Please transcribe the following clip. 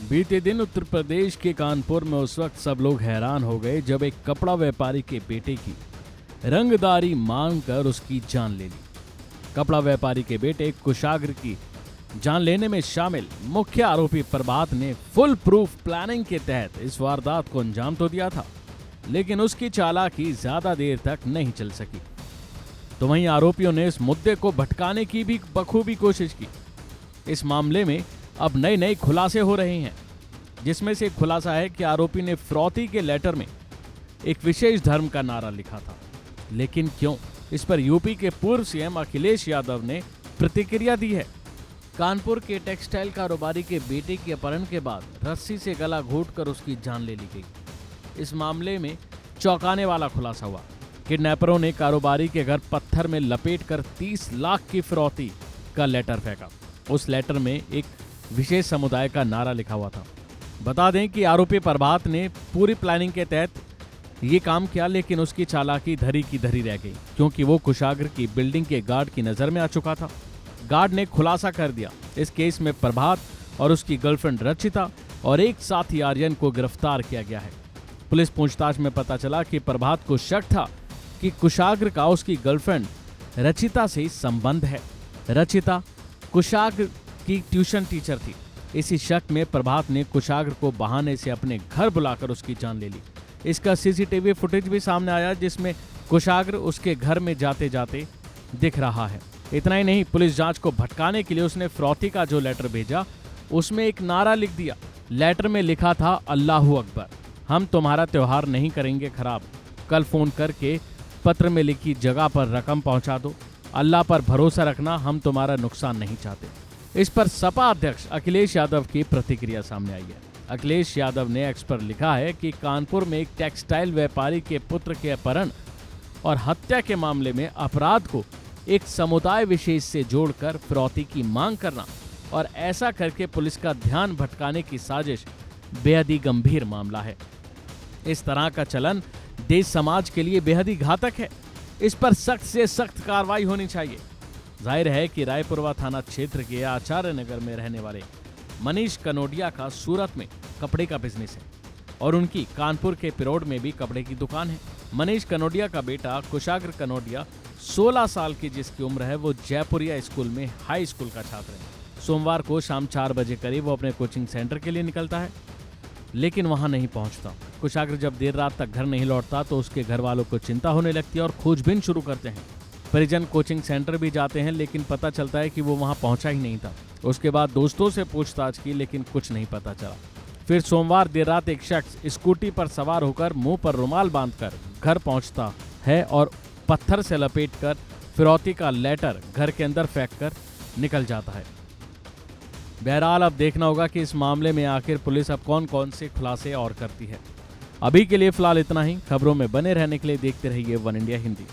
बीते दिन उत्तर प्रदेश के कानपुर में उस वक्त सब लोग हैरान हो गए जब एक कपड़ा व्यापारी के बेटे की रंगदारी मांगकर उसकी जान ले ली। कपड़ा व्यापारी के बेटे कुशाग्र की जान लेने में शामिल मुख्य आरोपी प्रभात ने फुल प्रूफ प्लानिंग के तहत इस वारदात को अंजाम तो दिया था, लेकिन उसकी चालाकी ज्यादा देर तक नहीं चल सकी। तो वहीं आरोपियों ने इस मुद्दे को भटकाने की भी बखूबी कोशिश की। इस मामले में अब नए खुलासे हो रहे हैं, जिसमें से एक खुलासा है कि आरोपी ने फिरौती के लेटर में एक विशेष धर्म का नारा लिखा था। लेकिन क्यों? इस पर यूपी के पूर्व सीएम अखिलेश यादव ने प्रतिक्रिया दी है। कानपुर के टेक्सटाइल कारोबारी के बेटे के अपहरण के बाद रस्सी से गला घोंटकर उसकी जान ले ली गई। इस मामले में चौंकाने वाला खुलासा हुआ। किडनैपरों ने कारोबारी के घर पत्थर में लपेटकर 30 लाख की फिरौती का लेटर फेंका। उस लेटर में एक विशेष समुदाय का नारा लिखा हुआ था। बता दें कि आरोपी प्रभात ने पूरी प्लानिंग के तहत ये काम किया, लेकिन उसकी चालाकी धरी की धरी रह गई, क्योंकि वो कुशाग्र की बिल्डिंग के गार्ड की नजर में आ चुका था। गार्ड ने खुलासा कर दिया, इस केस में प्रभात और उसकी गर्लफ्रेंड रचिता और एक साथी आर्यन को गिरफ्तार किया गया है। पुलिस पूछताछ में पता चला कि प्रभात को शक था कि कुशाग्र का उसकी गर्लफ्रेंड रचिता से संबंध है। रचिता कुशाग्र की ट्यूशन टीचर थी। इसी शक में प्रभात ने कुशाग्र को बहाने से अपने घर बुलाकर उसकी जान ले ली। इसका सीसीटीवी फुटेज भी सामने आया, जिसमें कुशाग्र उसके घर में जाते जाते दिख रहा है। इतना ही नहीं, पुलिस जांच को भटकाने के लिए उसने फिरौती का जो लेटर भेजा उसमें एक नारा लिख दिया। लेटर में लिखा था, अल्लाहू अकबर, हम तुम्हारा त्योहार नहीं करेंगे खराब। कल फोन करके पत्र में लिखी जगह पर रकम पहुंचा दो। अल्लाह पर भरोसा रखना, हम तुम्हारा नुकसान नहीं चाहते। इस पर सपा अध्यक्ष अखिलेश यादव की प्रतिक्रिया सामने आई है। अखिलेश यादव ने एक्स पर लिखा है कि कानपुर में एक टेक्सटाइल व्यापारी के पुत्र के अपहरण और हत्या के मामले में अपराध को एक समुदाय विशेष से जोड़कर फिरौती की मांग करना और ऐसा करके पुलिस का ध्यान भटकाने की साजिश बेहद ही गंभीर मामला है। इस तरह का चलन देश समाज के लिए बेहद ही घातक है। इस पर सख्त से सख्त कार्रवाई होनी चाहिए। जाहिर है कि रायपुरवा थाना क्षेत्र के आचार्य नगर में रहने वाले मनीष कनोडिया का सूरत में कपड़े का बिजनेस है और उनकी कानपुर के पिरोड में भी कपड़े की दुकान है। मनीष कनोडिया का बेटा कुशाग्र कनोडिया 16 साल की जिसकी उम्र है, वो जयपुरिया स्कूल में हाई स्कूल का छात्र है। सोमवार को शाम 4 बजे करीब वो अपने कोचिंग सेंटर के लिए निकलता है, लेकिन वहां नहीं पहुंचता। कुशाग्र जब देर रात तक घर नहीं लौटता तो उसके घर वालों को चिंता होने लगती है और खोजबीन शुरू करते हैं। परिजन कोचिंग सेंटर भी जाते हैं, लेकिन पता चलता है कि वो वहां पहुंचा ही नहीं था। उसके बाद दोस्तों से पूछताछ की, लेकिन कुछ नहीं पता चला। फिर सोमवार देर रात एक शख्स स्कूटी पर सवार होकर मुंह पर रुमाल बांधकर घर पहुंचता है और पत्थर से लपेटकर फिरौती का लेटर घर के अंदर फेंककर निकल जाता है। बहरहाल अब देखना होगा कि इस मामले में आखिर पुलिस अब कौन कौन से खुलासे और करती है। अभी के लिए फिलहाल इतना ही। खबरों में बने रहने के लिए देखते रहिए वन इंडिया हिंदी।